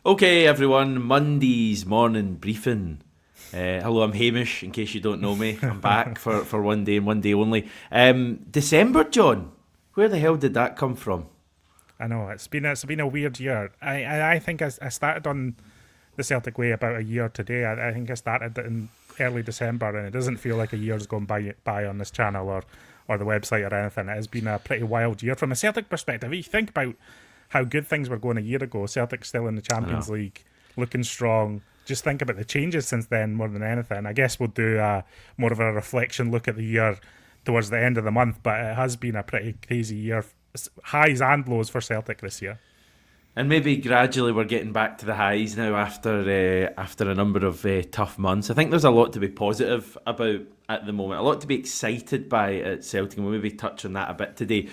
Okay, everyone, Monday's morning briefing. Hello, I'm Hamish, in case you don't know me. I'm back for one day and one day only. December, John, where the hell did that come from? I know it's been a weird year. I think I started on the Celtic way about a year today. I think I started in early December, and it doesn't feel like a year's gone by on this channel or the website or anything. It has been a pretty wild year from a Celtic perspective. If you think about how good things were going a year ago, Celtic's still in the Champions League, looking strong. Just think about the changes since then more than anything. I guess we'll do more of a reflection look at the year towards the end of the month, but it has been a pretty crazy year, highs and lows for Celtic this year. And maybe gradually we're getting back to the highs now after a number of tough months. I think there's a lot to be positive about at the moment, a lot to be excited by at Celtic, and we'll maybe touch on that a bit today.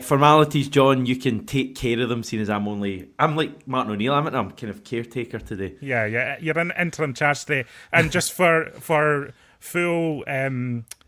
Formalities, John, you can take care of them, seeing as I'm like Martin O'Neill, I'm kind of caretaker today. Yeah, you're in interim charge today. And just for full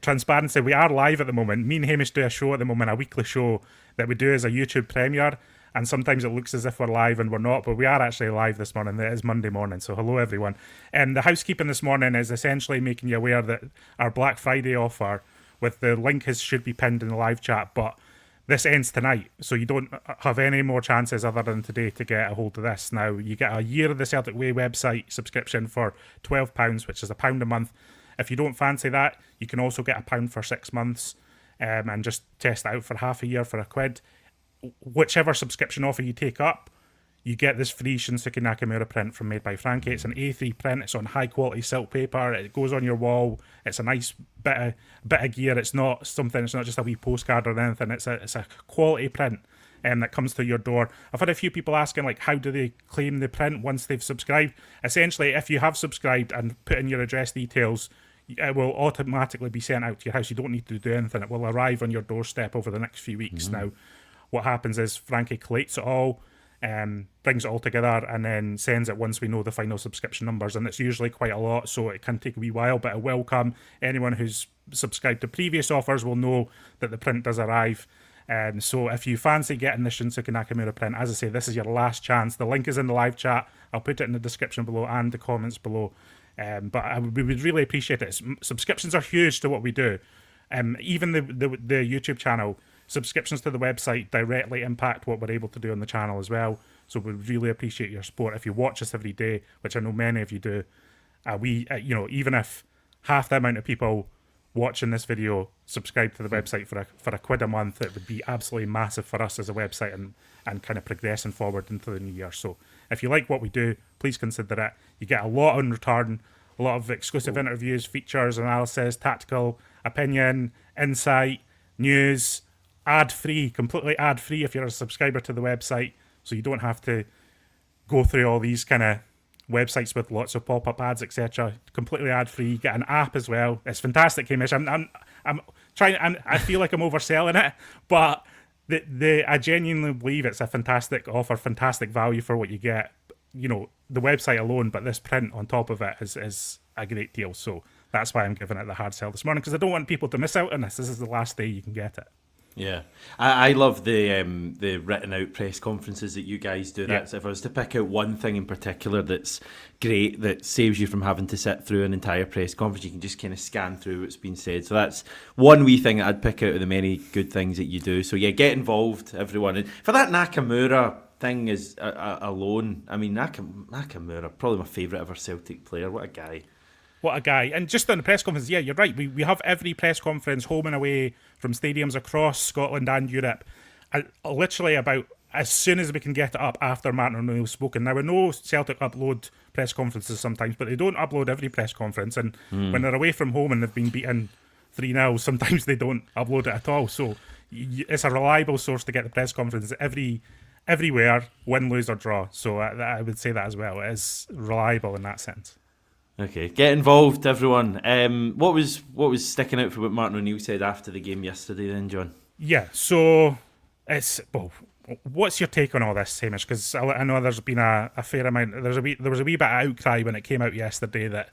transparency, we are live at the moment. Me and Hamish do a show at the moment, a weekly show that we do as a YouTube premiere. And sometimes it looks as if we're live and we're not, but we are actually live this morning. It is Monday morning, so hello everyone. The housekeeping this morning is essentially making you aware that our Black Friday offer, with the link should be pinned in the live chat, but this ends tonight, so you don't have any more chances other than today to get a hold of this. Now, you get a year of the Celtic Way website subscription for £12, which is £1 a month. If you don't fancy that, you can also get £1 for 6 months and just test it out for half a year for £1. Whichever subscription offer you take up, you get this free Shinsuke Nakamura print from Made by Frankie. It's an A3 print. It's on high quality silk paper. It goes on your wall. It's a nice bit of gear. It's not just a wee postcard or anything. It's a quality print that comes to your door. I've had a few people asking, like, how do they claim the print once they've subscribed? Essentially, if you have subscribed and put in your address details, it will automatically be sent out to your house. You don't need to do anything. It will arrive on your doorstep over the next few weeks. Now, what happens is Frankie collates it all, brings it all together, and then sends it once we know the final subscription numbers. And it's usually quite a lot, so it can take a wee while, but it will come. Anyone who's subscribed to previous offers will know that the print does arrive. So if you fancy getting the Shinsuke Nakamura print, as I say, this is your last chance. The link is in the live chat. I'll put it in the description below and the comments below. But we would really appreciate it. Subscriptions are huge to what we do. Even the YouTube channel, subscriptions to the website directly impact what we're able to do on the channel as well. So we really appreciate your support. If you watch us every day, which I know many of you do, even if half the amount of people watching this video subscribe to the website for £1 a month, it would be absolutely massive for us as a website and kind of progressing forward into the new year. So if you like what we do, please consider it. You get a lot in return, a lot of exclusive interviews, features, analysis, tactical opinion, insight, news, ad-free, completely ad-free if you're a subscriber to the website, so you don't have to go through all these kind of websites with lots of pop-up ads, etc. Completely ad-free. You get an app as well. It's fantastic, Hamish. I'm trying. I feel like I'm overselling it, but I genuinely believe it's a fantastic offer, fantastic value for what you get. You know, the website alone, but this print on top of it is a great deal. So that's why I'm giving it the hard sell this morning, because I don't want people to miss out on this. This is the last day you can get it. Yeah, I love the written out press conferences that you guys do. That's if I was to pick out one thing in particular that's great, that saves you from having to sit through an entire press conference, you can just kind of scan through what's been said. So that's one wee thing that I'd pick out of the many good things that you do. So yeah, get involved, everyone. And for that Nakamura thing is alone, I mean, Nakamura, probably my favourite ever Celtic player. What a guy. What a guy. And just on the press conference, yeah, you're right. We have every press conference home and away from stadiums across Scotland and Europe. Literally about as soon as we can get it up after Martin O'Neill's spoken. Now, I know Celtic upload press conferences sometimes, but they don't upload every press conference. And when they're away from home and they've been beaten 3-0, sometimes they don't upload it at all. So it's a reliable source to get the press conferences everywhere, win, lose or draw. So I would say that as well. It is reliable in that sense. Okay, get involved, everyone. What was sticking out for what Martin O'Neill said after the game yesterday then, John? Yeah, so what's your take on all this, Hamish? Because I know there's been a fair amount. There was a wee bit of outcry when it came out yesterday that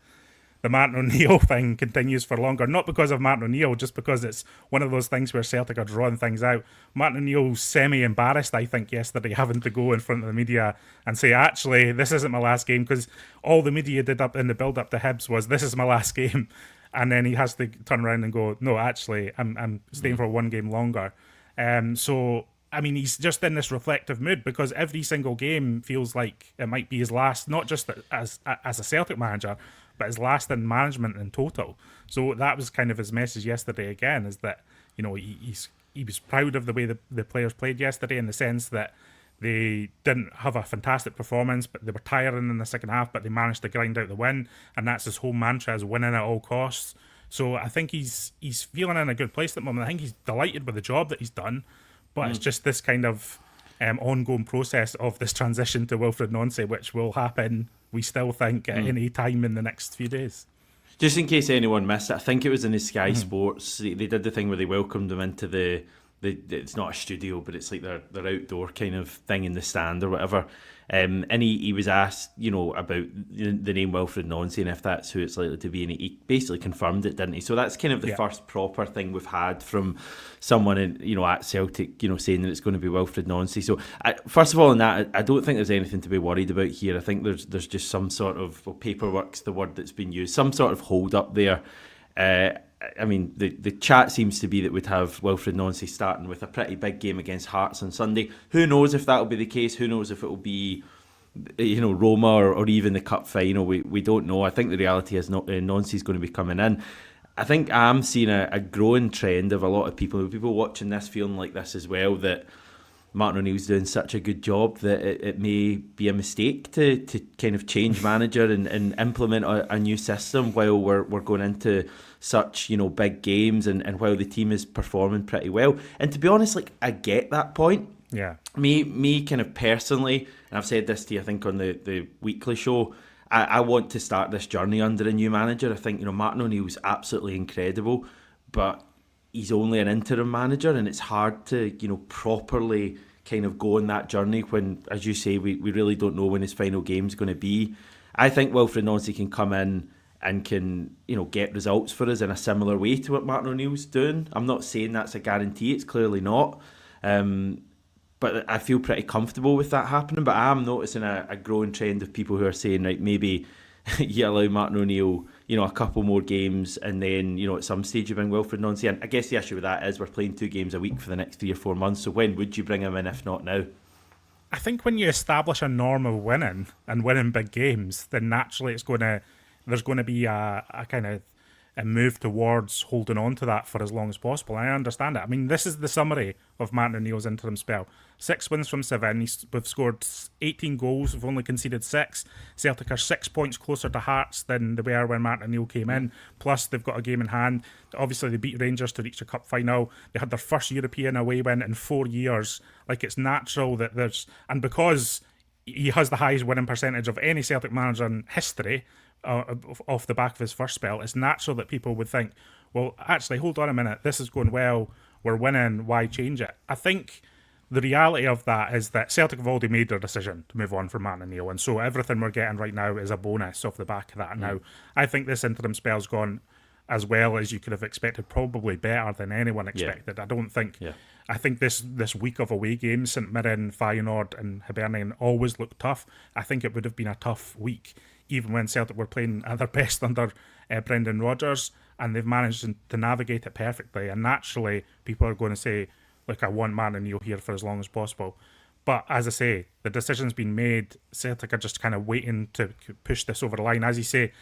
the Martin O'Neill thing continues for longer. Not because of Martin O'Neill, just because it's one of those things where Celtic are drawing things out. Martin O'Neill's semi-embarrassed, I think, yesterday, having to go in front of the media and say, actually, this isn't my last game, because all the media did up in the build-up to Hibs was, this is my last game. And then he has to turn around and go, no, actually, I'm staying for one game longer. So, I mean, he's just in this reflective mood because every single game feels like it might be his last, not just as a Celtic manager, but his last in management in total. So that was kind of his message yesterday again, is that, you know, he was proud of the way the players played yesterday, in the sense that they didn't have a fantastic performance, but they were tiring in the second half, but they managed to grind out the win. And that's his whole mantra, is winning at all costs. So I think he's feeling in a good place at the moment. I think he's delighted with the job that he's done, but it's just this kind of ongoing process of this transition to Wilfried Nancy, which will happen, we still think, at any time in the next few days. Just in case anyone missed it, I think it was in the Sky Sports. They did the thing where they welcomed him into the it's not a studio, but it's like their outdoor kind of thing in the stand or whatever. And he was asked, you know, about the name Wilfried Nancy and if that's who it's likely to be, and he basically confirmed it, didn't he? So that's kind of the first proper thing we've had from someone at Celtic, you know, saying that it's going to be Wilfried Nancy. So first of all, in that, I don't think there's anything to be worried about here. I think there's just some sort of, well, paperwork's the word that's been used, some sort of hold up there. I mean, the chat seems to be that we'd have Wilfried Nancy starting with a pretty big game against Hearts on Sunday. Who knows if that'll be the case? Who knows if it'll be, you know, Roma or even the cup final? We don't know. I think the reality is Nancy's going to be coming in. I think I'm seeing a growing trend of a lot of people watching this feeling like this as well, that Martin O'Neill's doing such a good job that it may be a mistake to kind of change manager and implement a new system while we're going into such, you know, big games and while the team is performing pretty well. And to be honest, like, I get that point. Yeah. Me kind of personally, and I've said this to you, I think, on the weekly show, I want to start this journey under a new manager. I think, you know, Martin O'Neill's absolutely incredible, but he's only an interim manager, and it's hard to, you know, properly kind of go on that journey when, as you say, we really don't know when his final game's going to be. I think Wilfried Nancy can come in and can, you know, get results for us in a similar way to what Martin O'Neill's doing. I'm not saying that's a guarantee, it's clearly not. But I feel pretty comfortable with that happening. But I am noticing a growing trend of people who are saying, right, maybe you allow Martin O'Neill, you know, a couple more games, and then, you know, at some stage you bring Wilfried Nancy in. I guess the issue with that is we're playing 2 games a week for the next 3 or 4 months. So when would you bring him in if not now? I think when you establish a norm of winning and winning big games, then naturally there's going to be a kind of a move towards holding on to that for as long as possible. I understand it. I mean, this is the summary of Martin O'Neill's interim spell. 6 wins from 7. We've scored 18 goals. We've only conceded 6. Celtic are 6 points closer to Hearts than they were when Martin O'Neill came in. Plus, they've got a game in hand. Obviously, they beat Rangers to reach a cup final. They had their first European away win in 4 years. Like, it's natural that there's... And because he has the highest winning percentage of any Celtic manager in history, off the back of his first spell, it's natural that people would think, well, actually, hold on a minute, this is going well, we're winning, why change it? I think the reality of that is that Celtic have already made their decision to move on from Martin O'Neill, and so everything we're getting right now is a bonus off the back of that. Now, I think this interim spell's gone as well as you could have expected, probably better than anyone expected. I don't think... I think this week of away games, St Mirren, Feyenoord and Hibernian always looked tough. I think it would have been a tough week, even when Celtic were playing at their best under Brendan Rodgers, and they've managed to navigate it perfectly. And naturally, people are going to say, look, I want Martin O'Neill here for as long as possible. But as I say, the decision's been made. Celtic are just kind of waiting to push this over the line. As you say,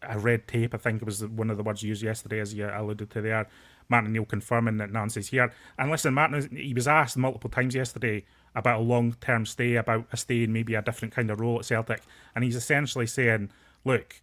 a red tape, I think it was one of the words used yesterday, as you alluded to there. Martin O'Neill confirming that Nancy's here. And listen, Martin, he was asked multiple times yesterday about a long-term stay, about a stay in maybe a different kind of role at Celtic. And he's essentially saying, look,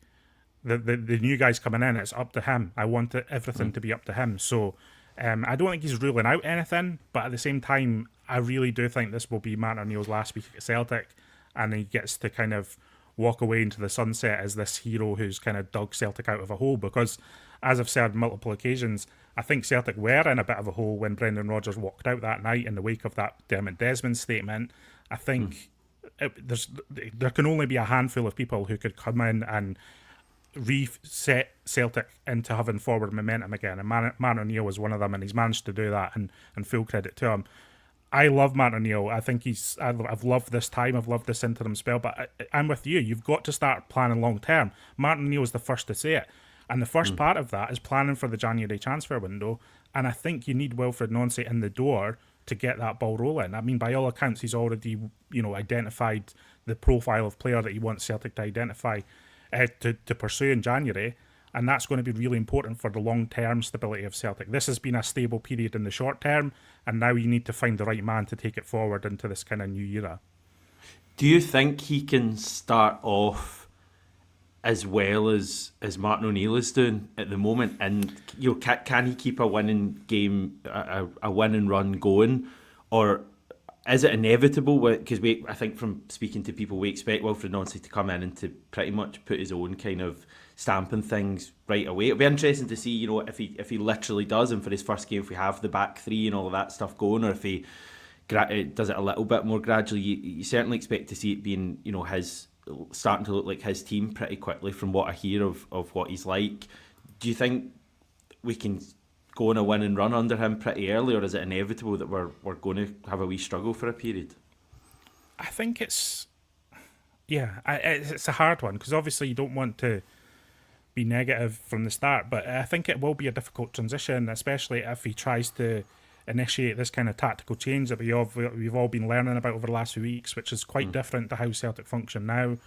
the new guy's coming in, it's up to him. I want everything to be up to him. So I don't think he's ruling out anything, but at the same time, I really do think this will be Martin O'Neill's last week at Celtic, and he gets to kind of walk away into the sunset as this hero who's kind of dug Celtic out of a hole. Because, as I've said on multiple occasions, I think Celtic were in a bit of a hole when Brendan Rodgers walked out that night in the wake of that Dermot Desmond statement. I think there can only be a handful of people who could come in and reset Celtic into having forward momentum again. And Martin O'Neill was one of them, and he's managed to do that, and full credit to him. I love Martin O'Neill. I think I've loved this time. I've loved this interim spell. But I'm with you. You've got to start planning long term. Martin O'Neill is the first to say it. And the first part of that is planning for the January transfer window. And I think you need Wilfried Nancy in the door to get that ball rolling. I mean, by all accounts, he's already identified the profile of player that he wants Celtic to identify to pursue in January. And that's going to be really important for the long-term stability of Celtic. This has been a stable period in the short term, and now you need to find the right man to take it forward into this kind of new era. Do you think he can start off as well as Martin O'Neill is doing at the moment? And can he keep a winning game, a winning run going? Or is it inevitable? Because I think from speaking to people, we expect Wilfried Nancy to come in and to pretty much put his own kind of stamp on things right away. It'll be interesting to see, if he literally does, and for his first game, if we have the back three and all of that stuff going, or if he does it a little bit more gradually. You certainly expect to see it being, his starting to look like his team pretty quickly from what I hear of what he's like. Do you think we can go on a win and run under him pretty early, or is it inevitable that we're going to have a wee struggle for a period? I think it's a hard one, because obviously you don't want to be negative from the start, but I think it will be a difficult transition, especially if he tries to initiate this kind of tactical change that we've all been learning about over the last few weeks, which is quite different to how Celtic function now.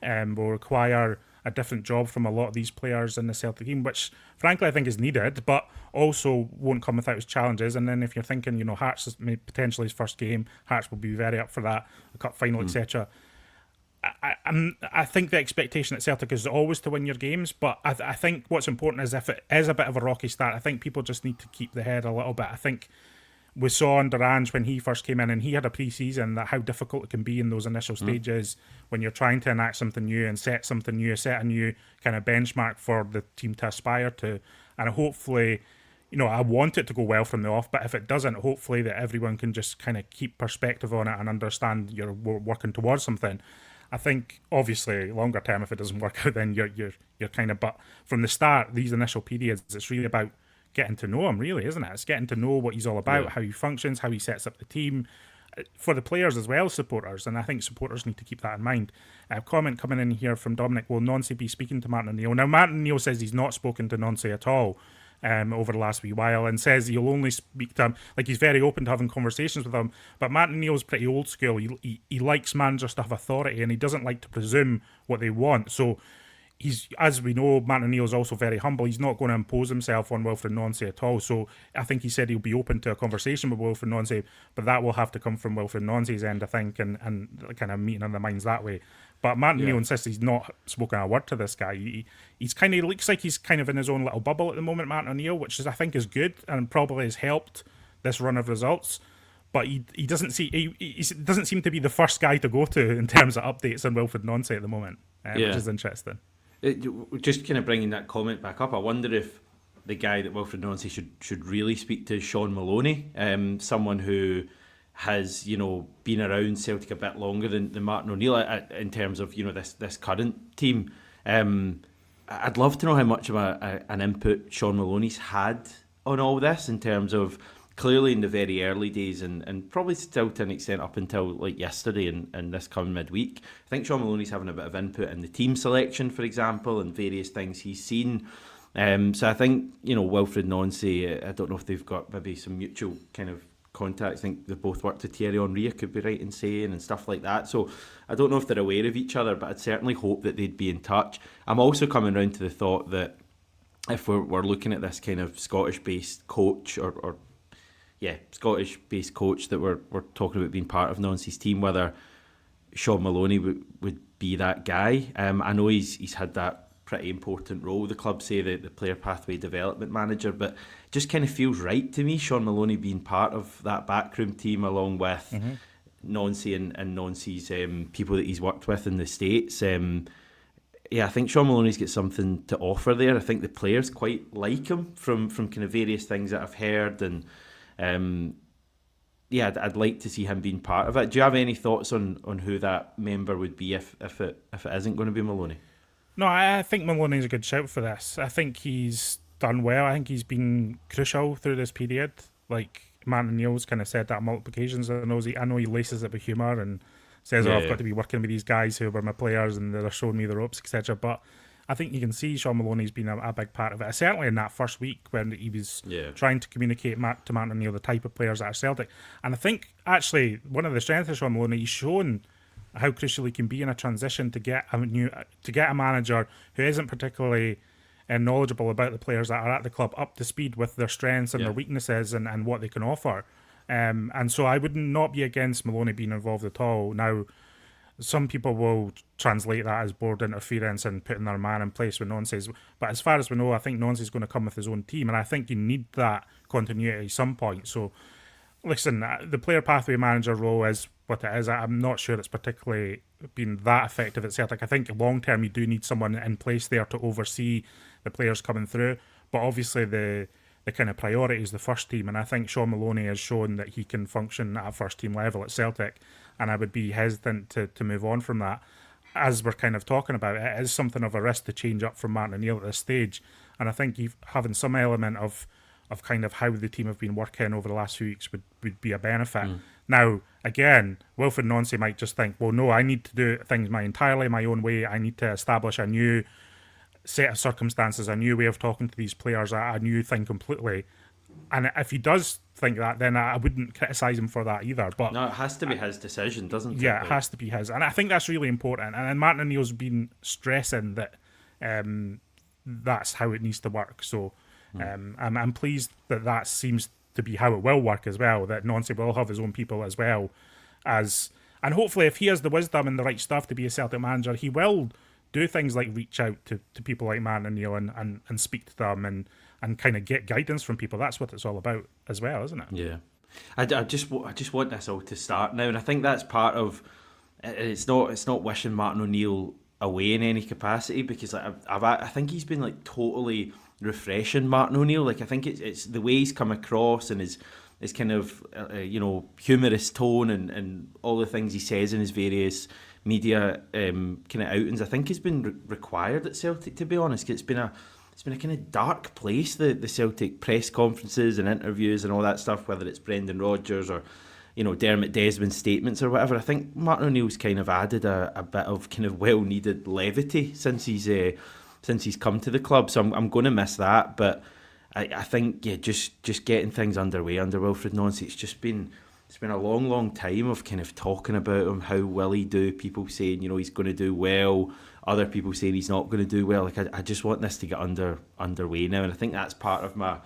Will require a different job from a lot of these players in the Celtic team, which frankly I think is needed, but also won't come without its challenges. And then if you're thinking, Hearts is potentially his first game, Hearts will be very up for that, a cup final, etc. I think the expectation at Celtic is always to win your games, but I think what's important is if it is a bit of a rocky start, I think people just need to keep the head a little bit. I think we saw under Ange when he first came in, and he had a pre-season, that how difficult it can be in those initial stages when you're trying to enact something new and set something new, set a new kind of benchmark for the team to aspire to. And hopefully, I want it to go well from the off, but if it doesn't, hopefully that everyone can just kind of keep perspective on it and understand you're working towards something. I think obviously longer term, if it doesn't work out, then you're kind of. But from the start, these initial periods, it's really about getting to know him, really, isn't it? It's getting to know what he's all about, how he functions, how he sets up the team, for the players as well as supporters. And I think supporters need to keep that in mind. A comment coming in here from Dominic: will Nancy be speaking to Martin O'Neill? Now, Martin O'Neill says he's not spoken to Nancy at all over the last wee while, and says he'll only speak to him, like he's very open to having conversations with him. But Martin O'Neill's pretty old school. He likes managers to have authority, and he doesn't like to presume what they want. So he's, as we know, Martin O'Neill's also very humble. He's not going to impose himself on Wilfried Nancy at all. So I think he said he'll be open to a conversation with Wilfried Nancy, but that will have to come from Wilfried Nancy's end, I think, and kind of meeting in the minds that way. But Martin O'Neill insists he's not spoken a word to this guy. He's kind of looks like he's kind of in his own little bubble at the moment, Martin O'Neill, which I think is good and probably has helped this run of results. But he doesn't seem to be the first guy to go to in terms of updates on Wilfried Nancy at the moment, which is interesting. Just kind of bringing that comment back up, I wonder if the guy that Wilfried Nancy should really speak to is Sean Maloney, someone who has been around Celtic a bit longer than Martin O'Neill in terms of this current team. I'd love to know how much of an input Sean Maloney's had on all this, in terms of clearly in the very early days and probably still to an extent up until like yesterday and this coming midweek. I think Sean Maloney's having a bit of input in the team selection, for example, and various things he's seen. So I think, Wilfried Nancy, I don't know if they've got maybe some mutual kind of contacts. I think they both worked with Thierry Henry, I could be right in saying, and stuff like that. So I don't know if they're aware of each other, but I'd certainly hope that they'd be in touch. I'm also coming round to the thought that if we're looking at this kind of Scottish-based coach or Scottish-based coach that we're talking about being part of Nancy's team, whether Sean Maloney would be that guy. I know he's had that pretty important role, the club say, the player pathway development manager, but it just kind of feels right to me, Sean Maloney being part of that backroom team along with Nancy and Nancy's people that he's worked with in the States. I think Sean Maloney's got something to offer there. I think the players quite like him from kind of various things that I've heard, and I'd like to see him being part of it. Do you have any thoughts on who that member would be if it isn't going to be Maloney? No, I think Maloney's a good shout for this. I think he's done well. I think he's been crucial through this period. Like Martin Neil's kind of said that on multiple occasions. I know he laces it with humour and says, "Oh, I've got to be working with these guys who were my players and they're showing me the ropes, etc." But I think you can see Sean Maloney's been a big part of it. Certainly in that first week when he was trying to communicate to Martin Neil the type of players that are Celtic. And I think actually one of the strengths of Sean Maloney, he's shown how crucial he can be in a transition to get a manager who isn't particularly knowledgeable about the players that are at the club up to speed with their strengths and their weaknesses and what they can offer. And so I would not be against Maloney being involved at all. Now, some people will translate that as board interference and putting their man in place with Nancy's. But as far as we know, I think Nancy's going to come with his own team, and I think you need that continuity at some point. So, listen, the player pathway manager role is what it is. I'm not sure it's particularly been that effective at Celtic. I think long term you do need someone in place there to oversee the players coming through. But obviously the kind of priority is the first team, and I think Sean Maloney has shown that he can function at a first team level at Celtic, and I would be hesitant to move on from that. As we're kind of talking about, it is something of a risk to change up from Martin O'Neill at this stage, and I think having some element of kind of how the team have been working over the last few weeks would be a benefit. Now, again, Wilfried Nancy might just think, well, no, I need to do things entirely my own way. I need to establish a new set of circumstances, a new way of talking to these players, a new thing completely. And if he does think that, then I wouldn't criticise him for that either. But no, it has to be his decision, doesn't it? Yeah, it has to be his. And I think that's really important. And Martin O'Neill's been stressing that that's how it needs to work. So I'm pleased that seems to be how it will work as well, that Nancy will have his own people as well. And hopefully if he has the wisdom and the right stuff to be a Celtic manager, he will do things like reach out to people like Martin O'Neill and speak to them and kind of get guidance from people. That's what it's all about as well, isn't it? Yeah. I just want this all to start now, and I think that's part of it's not wishing Martin O'Neill away in any capacity, because I think he's been like totally refreshing Martin O'Neill. Like I think it's the way he's come across and his kind of humorous tone and all the things he says in his various media kind of outings, I think has been required at Celtic, to be honest. It's been a kind of dark place, the Celtic press conferences and interviews and all that stuff, whether it's Brendan Rodgers or Dermot Desmond's statements or whatever. I think Martin O'Neill's kind of added a bit of kind of well needed levity since he's come to the club, so I'm going to miss that. But I think just getting things underway under Wilfried Nancy, it's been a long time of kind of talking about him. How will he do? People saying he's going to do well, other people saying he's not going to do well. Like I just want this to get underway now, and I think that's part of my.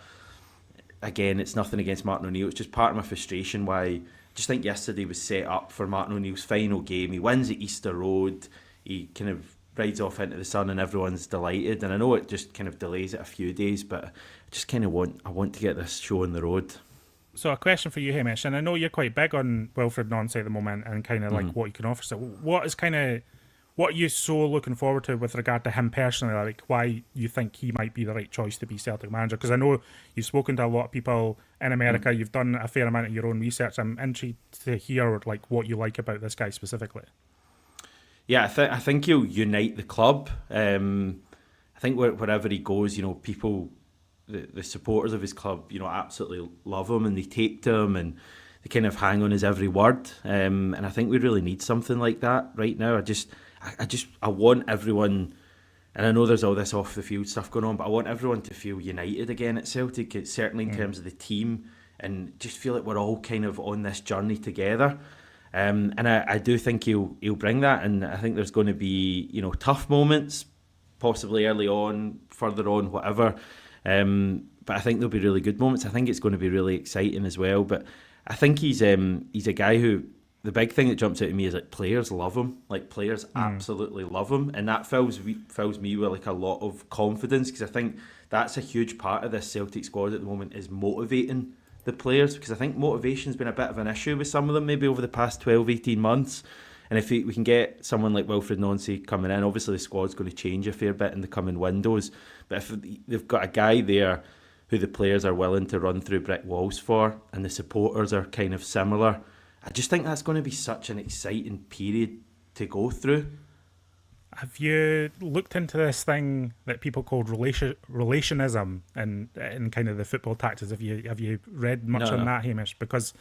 Again, it's nothing against Martin O'Neill. It's just part of my frustration why I just think yesterday was set up for Martin O'Neill's final game. He wins at Easter Road. He kind of rides off into the sun and everyone's delighted. And I know it just kind of delays it a few days, but I just kind of want to get this show on the road. So a question for you, Hamish, and I know you're quite big on Wilfried Nancy at the moment and kind of like what you can offer. So what are you so looking forward to with regard to him personally? Like why you think he might be the right choice to be Celtic manager? Because I know you've spoken to a lot of people in America. You've done a fair amount of your own research. I'm intrigued to hear like what you like about this guy specifically. Yeah, I think he'll unite the club. I think wherever he goes, people, the supporters of his club, absolutely love him and they take to him and they kind of hang on his every word. And I think we really need something like that right now. I want everyone, and I know there's all this off the field stuff going on, but I want everyone to feel united again at Celtic. It's certainly in terms of the team, and just feel like we're all kind of on this journey together. And I do think he'll bring that, and I think there's going to be tough moments, possibly early on, further on, whatever. But I think there'll be really good moments. I think it's going to be really exciting as well. But I think he's a guy who, the big thing that jumps out at me is like players love him. Like players absolutely love him, and that fills me with like a lot of confidence, because I think that's a huge part of this Celtic squad at the moment, is motivating the players, because I think motivation's been a bit of an issue with some of them maybe over the past 12-18 months. And if we can get someone like Wilfried Nancy coming in, obviously the squad's going to change a fair bit in the coming windows, but if they've got a guy there who the players are willing to run through brick walls for, and the supporters are kind of similar, I just think that's going to be such an exciting period to go through. Have you looked into this thing that people called relationism in kind of the football tactics? Have you read much No, on no. that, Hamish? Because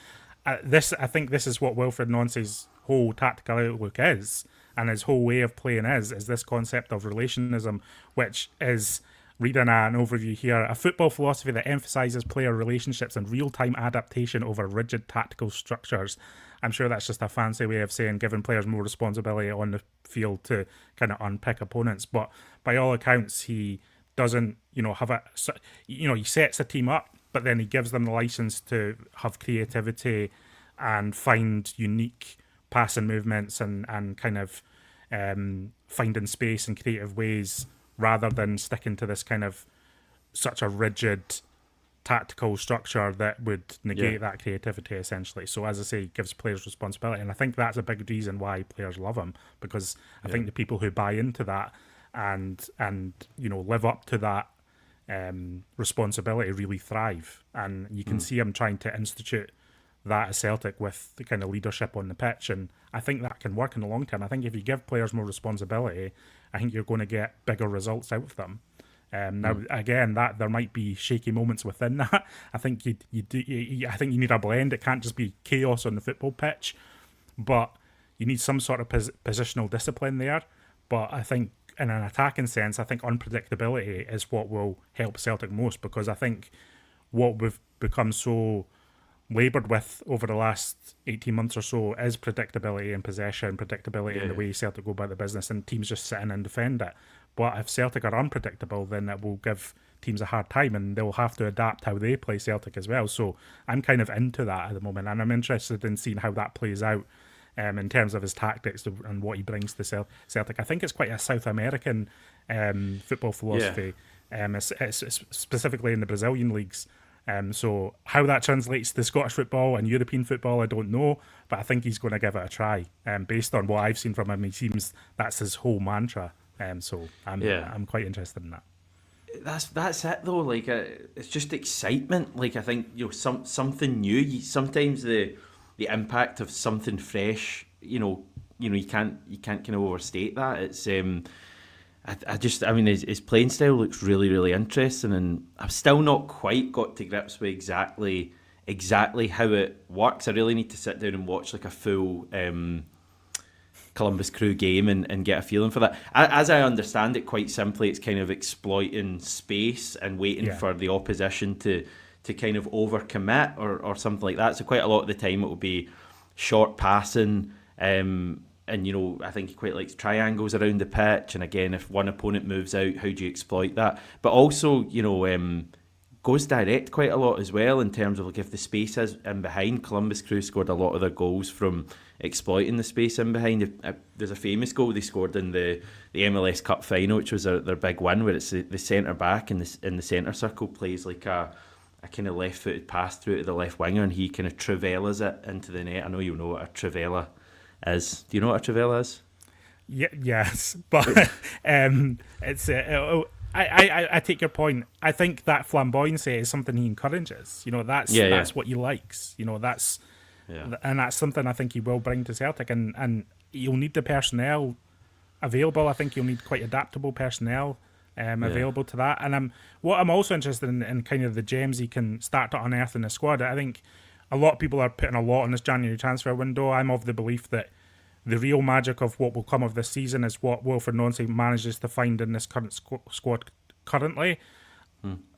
I think this is what Wilfried Nancy's whole tactical outlook is, and his whole way of playing is this concept of relationism, which is, reading an overview here, a football philosophy that emphasises player relationships and real-time adaptation over rigid tactical structures. I'm sure that's just a fancy way of saying giving players more responsibility on the field to kind of unpick opponents. But by all accounts, he doesn't, he sets a team up, but then he gives them the license to have creativity and find unique passing movements and kind of finding space in creative ways rather than sticking to this kind of such a rigid tactical structure that would negate that creativity essentially. So as I say, it gives players responsibility, and I think that's a big reason why players love him, because I think the people who buy into that and live up to that responsibility really thrive, and you can see him trying to institute that at Celtic with the kind of leadership on the pitch, and I think that can work in the long term. I think if you give players more responsibility, I think you're going to get bigger results out of them. Now, again, that there might be shaky moments within that. I think I think you need a blend. It can't just be chaos on the football pitch, but you need some sort of positional discipline there. But I think in an attacking sense, I think unpredictability is what will help Celtic most, because I think what we've become so laboured with over the last 18 months or so is predictability in possession, predictability in the way Celtic go about the business, and teams just sit in and defend it. But if Celtic are unpredictable, then it will give teams a hard time, and they'll have to adapt how they play Celtic as well. So I'm kind of into that at the moment, and I'm interested in seeing how that plays out in terms of his tactics and what he brings to Celtic. I think it's quite a South American football philosophy, it's specifically in the Brazilian leagues. So how that translates to Scottish football and European football, I don't know, but I think he's going to give it a try. Based on what I've seen from him, he seems that's his whole mantra. So I'm quite interested in that. That's it though. Like it's just excitement. Like I think something new. Sometimes the impact of something fresh. You can't kind of overstate that. It's I mean, his playing style looks really, really interesting, and I've still not quite got to grips with exactly how it works. I really need to sit down and watch like a full Columbus Crew game and get a feeling for that. As I understand it, quite simply, it's kind of exploiting space and waiting for the opposition to kind of overcommit or something like that. So quite a lot of the time it will be short passing, and I think he quite likes triangles around the pitch. And again, if one opponent moves out, how do you exploit that? But also, goes direct quite a lot as well in terms of like if the space is in behind. Columbus Crew scored a lot of their goals from exploiting the space in behind. There's a famous goal they scored in the MLS Cup final, which was their big win, where it's the centre back in the centre circle plays like a kind of left footed pass through to the left winger, and he kind of trivelas it into the net. I know you know what a trivela is. Do you know what a trivela is? Yes, but it's I take your point. I think that flamboyancy is something he encourages. That's what he likes. And that's something I think he will bring to Celtic, and you'll need the personnel available. I think you'll need quite adaptable personnel available to that. And what I'm also interested in kind of the gems he can start to unearth in the squad. I think a lot of people are putting a lot on this January transfer window. I'm of the belief that the real magic of what will come of this season is what Wilfried Nancy manages to find in this current squad currently.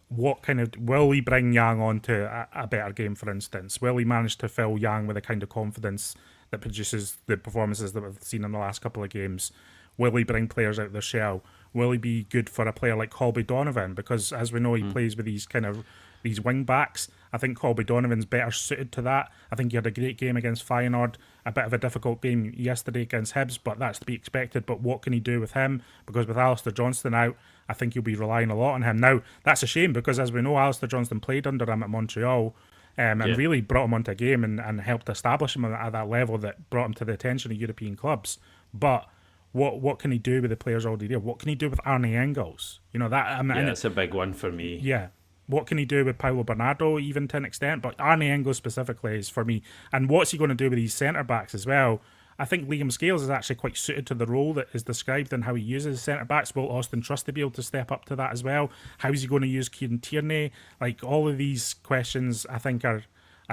What kind of will he bring Yang onto a better game, for instance? Will he manage to fill Yang with the kind of confidence that produces the performances that we've seen in the last couple of games? Will he bring players out of their shell? Will he be good for a player like Colby Donovan? Because as we know, he plays with these wing backs. I think Colby Donovan's better suited to that. I think he had a great game against Feyenoord, a bit of a difficult game yesterday against Hibs, but that's to be expected. But what can he do with him? Because with Alistair Johnston out, I think you'll be relying a lot on him. Now, that's a shame, because as we know, Alistair Johnston played under him at Montreal and really brought him onto a game and helped establish him at that level that brought him to the attention of European clubs. But what can he do with the players already there? What can he do with Arne Engels? That's a big one for me. Yeah. What can he do with Paulo Bernardo, even to an extent? But Arne Engels specifically is for me. And what's he going to do with these centre-backs as well? I think Liam Scales is actually quite suited to the role that is described and how he uses centre-backs. Will Austin Trusty be able to step up to that as well? How is he going to use Kieran Tierney? Like, all of these questions, I think, are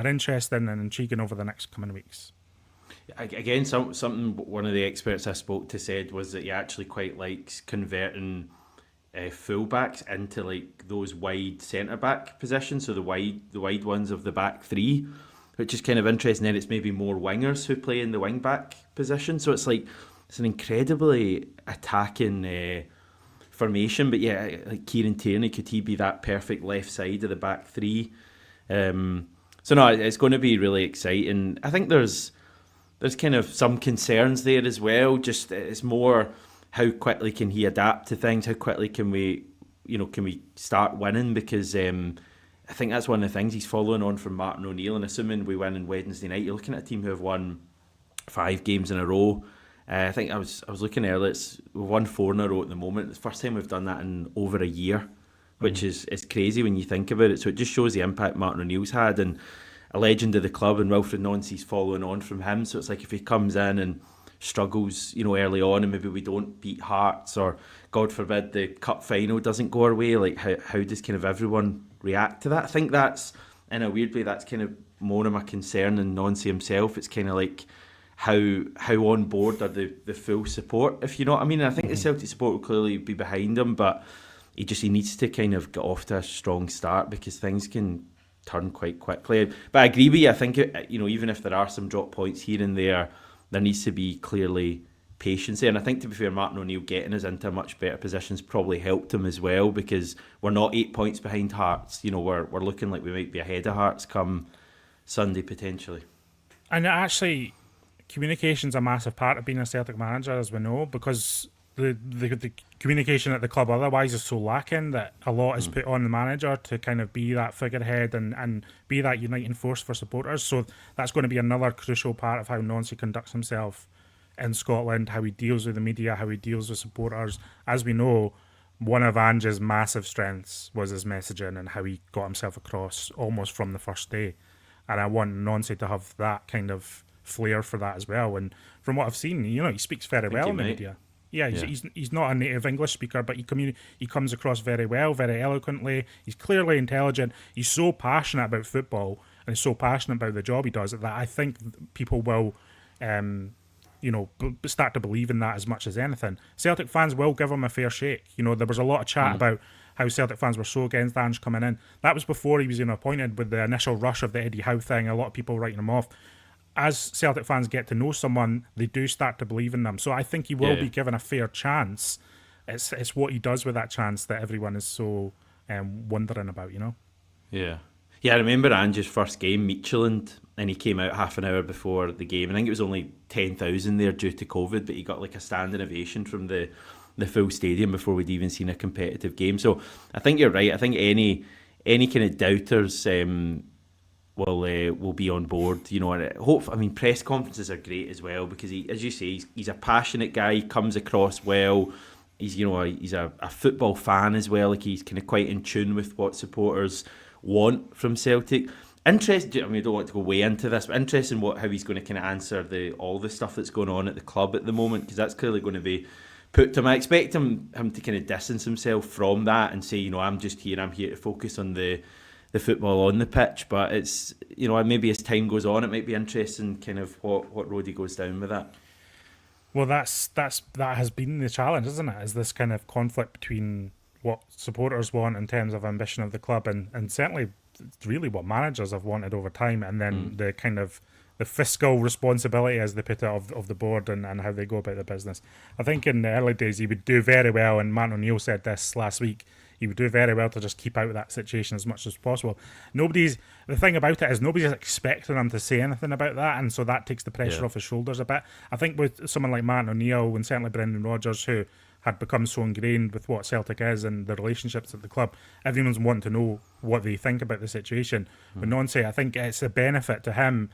interesting and intriguing over the next coming weeks. Again, something one of the experts I spoke to said was that he actually quite likes converting fullbacks into like those wide centre back positions, so the wide ones of the back three, which is kind of interesting. Then it's maybe more wingers who play in the wing back position, so it's like it's an incredibly attacking formation. But yeah, like Kieran Tierney, could he be that perfect left side of the back three? So no, it's going to be really exciting. I think there's kind of some concerns there as well. Just it's more, how quickly can he adapt to things? How quickly can we start winning? Because I think that's one of the things he's following on from Martin O'Neill. And assuming we win on Wednesday night, you're looking at a team who have won 5 games in a row. I think I was looking earlier. We've won 4 in a row at the moment. It's the first time we've done that in over a year, which is crazy when you think about it. So it just shows the impact Martin O'Neill's had, and a legend of the club, and Wilfried Nancy's following on from him. So it's like if he comes in and struggles, early on, and maybe we don't beat Hearts, or God forbid the cup final doesn't go our way, like how does kind of everyone react to that? I think that's, in a weird way, that's kind of more of my concern than Nancy himself. It's kind of like how on board are the full support, if you know what I mean. And I think the Celtic support will clearly be behind him, but he needs to kind of get off to a strong start, because things can turn quite quickly. But I agree with you. I think even if there are some drop points here and there needs to be clearly patience there. And I think, to be fair, Martin O'Neill getting us into a much better position's probably helped him as well, because we're not 8 points behind Hearts. We're looking like we might be ahead of Hearts come Sunday potentially. And actually, communication's a massive part of being a Celtic manager, as we know, because the communication at the club otherwise is so lacking that a lot is put on the manager to kind of be that figurehead and be that uniting force for supporters. So that's going to be another crucial part of how Nancy conducts himself in Scotland, how he deals with the media, how he deals with supporters. As we know, one of Ange's massive strengths was his messaging and how he got himself across almost from the first day. And I want Nancy to have that kind of flair for that as well. And from what I've seen, he speaks very well in the media. Yeah, he's not a native English speaker, but he comes across very well, very eloquently. He's clearly intelligent. He's so passionate about football and he's so passionate about the job he does that I think people will, start to believe in that as much as anything. Celtic fans will give him a fair shake. There was a lot of chat about how Celtic fans were so against Ange coming in. That was before he was appointed, with the initial rush of the Eddie Howe thing. A lot of people writing him off. As Celtic fans get to know someone, they do start to believe in them. So I think he will be given a fair chance. It's what he does with that chance that everyone is so wondering about, Yeah. Yeah, I remember Ange's first game, Midtjylland, and he came out half an hour before the game. I think it was only 10,000 there due to COVID, but he got like a standing ovation from the full stadium before we'd even seen a competitive game. So I think you're right. I think any kind of doubters will be on board, and press conferences are great as well, because he, as you say, he's a passionate guy. He comes across well. He's he's a football fan as well. Like, he's kind of quite in tune with what supporters want from Celtic. Interesting. I don't want to go way into this, but interesting how he's going to kind of answer all the stuff that's going on at the club at the moment, because that's clearly going to be put to him. I expect him to kind of distance himself from that and say, I'm just here. I'm here to focus on the football on the pitch. But it's, maybe as time goes on, it might be interesting kind of what road he goes down with that. Well, that has been the challenge, isn't it? Is this kind of conflict between what supporters want in terms of ambition of the club, and certainly really what managers have wanted over time, and then the kind of the fiscal responsibility, as they put it, of the board and how they go about the business. I think in the early days he would do very well, and Martin O'Neill said this last week, he would do very well to just keep out of that situation as much as possible. The thing about it is nobody's expecting him to say anything about that, and so that takes the pressure off his shoulders a bit. I think with someone like Martin O'Neill, and certainly Brendan Rodgers, who had become so ingrained with what Celtic is and the relationships at the club, everyone's wanting to know what they think about the situation. With Nancy, I think it's a benefit to him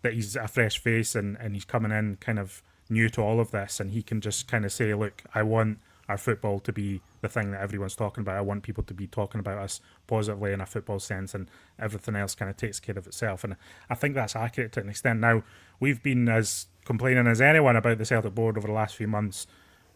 that he's a fresh face and he's coming in kind of new to all of this, and he can just kind of say, look, I want our football to be the thing that everyone's talking about. I want people to be talking about us positively in a football sense, and everything else kind of takes care of itself. And I think that's accurate to an extent. Now, we've been as complaining as anyone about the Celtic board over the last few months,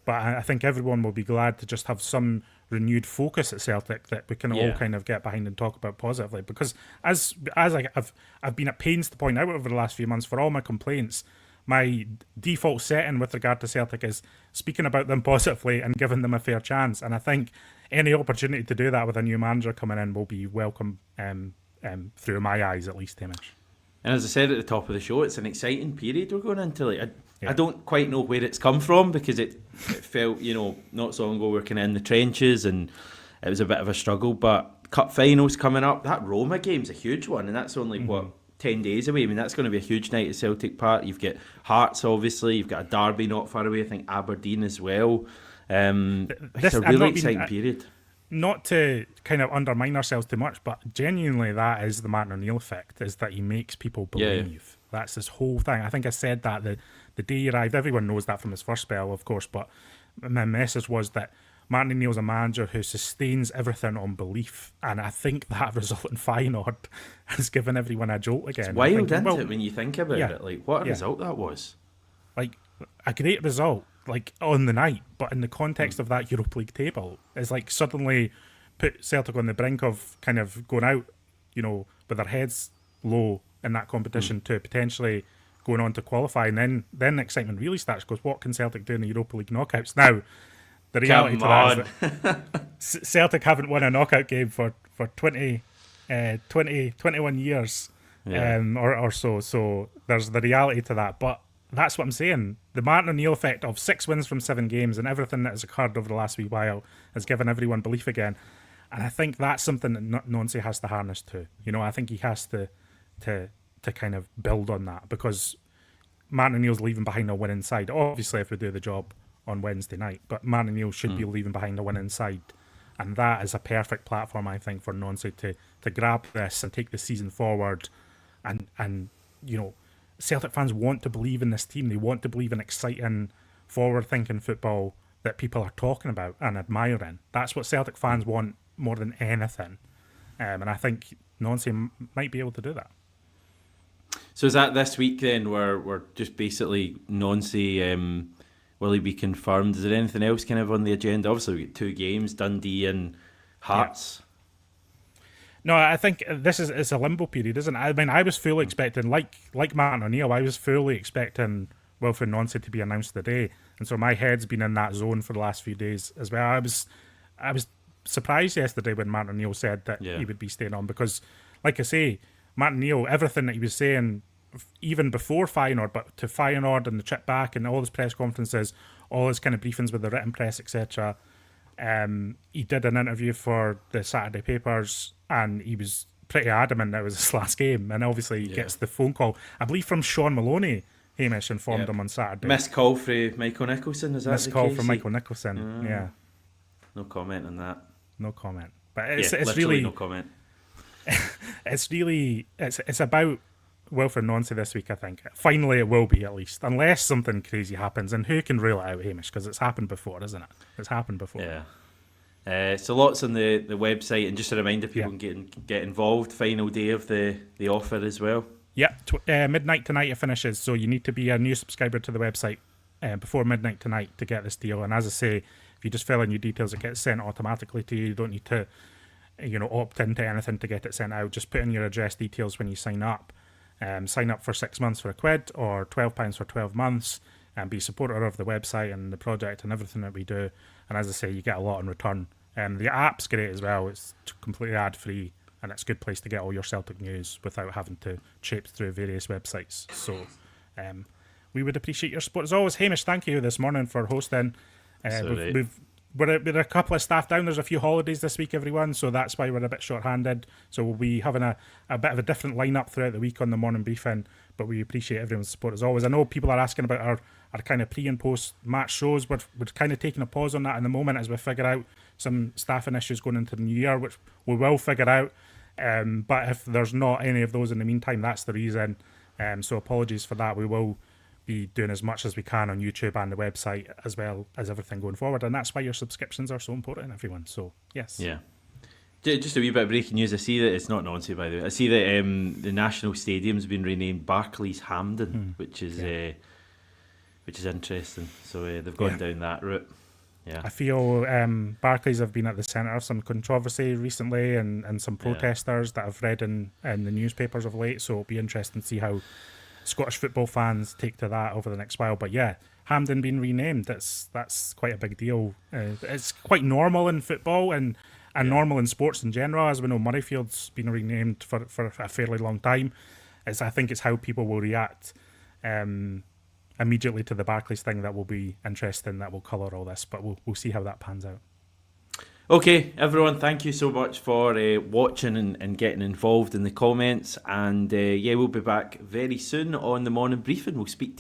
but I think everyone will be glad to just have some renewed focus at Celtic that we can all kind of get behind and talk about positively. Because as I've been at pains to point out over the last few months, for all my complaints, my default setting with regard to Celtic is speaking about them positively and giving them a fair chance. And I think any opportunity to do that with a new manager coming in will be welcome, through my eyes at least, Hamish. And as I said at the top of the show, it's an exciting period we're going into. I don't quite know where it's come from, because it felt, not so long ago we were kind of in the trenches and it was a bit of a struggle. But cup finals coming up, that Roma game's a huge one, and that's only, 10 days away. I mean, that's going to be a huge night at Celtic Park. You've got Hearts, obviously. You've got a derby not far away. I think Aberdeen as well. It's a really exciting period. Not to kind of undermine ourselves too much, but genuinely that is the Martin O'Neill effect, is that he makes people believe. Yeah. That's his whole thing. I think I said that the day he arrived. Everyone knows that from his first spell, of course, but my message was that Martin O'Neill's a manager who sustains everything on belief, and I think that result in Feyenoord has given everyone a jolt again. It's wild, isn't it, when you think about it? Like, what a result that was. Like, a great result, like, on the night, but in the context of that Europa League table, is like suddenly put Celtic on the brink of kind of going out, with their heads low in that competition to potentially going on to qualify, and then the excitement really starts, because what can Celtic do in the Europa League knockouts? Now, the reality to that is that Celtic haven't won a knockout game for 21 years or so. So there's the reality to that. But that's what I'm saying. The Martin O'Neill effect of 6 wins from 7 games and everything that has occurred over the last wee while has given everyone belief again. And I think that's something that Nancy has to harness too. I think he has to kind of build on that, because Martin O'Neill's leaving behind a winning side. Obviously, if we do the job on Wednesday night, but Martin O'Neill should be leaving behind a winning side, and that is a perfect platform, I think, for Nancy to grab this and take the season forward. And Celtic fans want to believe in this team. They want to believe in exciting, forward-thinking football that people are talking about and admiring. That's what Celtic fans want more than anything, and I think Nancy might be able to do that. So is that this week then, where we're just basically Nancy? Will he be confirmed? Is there anything else kind of on the agenda? Obviously, we've got 2 games, Dundee and Hearts. Yeah. No, I think it's a limbo period, isn't it? I mean, I was fully expecting, like Martin O'Neill, I was fully expecting Wilfried Nancy to be announced today, and so my head's been in that zone for the last few days as well. I was surprised yesterday when Martin O'Neill said that he would be staying on, because, like I say, Martin O'Neill, everything that he was saying, even before Feyenoord, but to Feyenoord and the trip back and all his press conferences, all his kind of briefings with the written press, etc. He did an interview for the Saturday papers, and he was pretty adamant that it was his last game. And obviously he gets the phone call, I believe, from Sean Maloney. Hamish informed him on Saturday. Missed call from Michael Nicholson, is that Missed call from Michael Nicholson, yeah. No comment on that. No comment. But it's literally really... no comment. It's about Wilfried Nancy this week, I think. Finally, it will be, at least, unless something crazy happens. And who can rule it out, Hamish? Because it's happened before, isn't it? It's happened before. Yeah. So lots on the website, and just a reminder, people can get involved. Final day of the offer as well. Yeah, midnight tonight it finishes. So you need to be a new subscriber to the website before midnight tonight to get this deal. And as I say, if you just fill in your details, it gets sent automatically to you. You don't need to, opt into anything to get it sent out. Just put in your address details when you sign up. Sign up for 6 months for £1 or £12 for 12 months, and be a supporter of the website and the project and everything that we do. And as I say, you get a lot in return. The app's great as well. It's completely ad-free, and it's a good place to get all your Celtic news without having to traipse through various websites. So we would appreciate your support. As always, Hamish, thank you this morning for hosting. We're a couple of staff down. There's a few holidays this week, everyone, so that's why we're a bit short-handed. So we'll be having a bit of a different lineup throughout the week on the morning briefing, but we appreciate everyone's support as always. I know people are asking about our kind of pre- and post-match shows. We're kind of taking a pause on that in the moment as we figure out some staffing issues going into the new year, which we will figure out. But if there's not any of those in the meantime, that's the reason. So apologies for that. We will be doing as much as we can on YouTube and the website, as well as everything going forward. And that's why your subscriptions are so important, everyone. So, yes. Yeah. Just a wee bit of breaking news. I see that it's not Nancy, by the way. I see that the national stadium's been renamed Barclays Hampden, which is interesting. So they've gone down that route. Yeah. I feel Barclays have been at the centre of some controversy recently, and some protesters that I've read in the newspapers of late. So it'll be interesting to see how Scottish football fans take to that over the next while. But yeah, Hampden being renamed, that's quite a big deal. It's quite normal in football and normal in sports in general. As we know, Murrayfield's been renamed for a fairly long time. I think it's how people will react immediately to the Barclays thing that will be interesting, that will colour all this. But we'll see how that pans out. Okay, everyone, thank you so much for watching and getting involved in the comments. And we'll be back very soon on the morning briefing. We'll speak to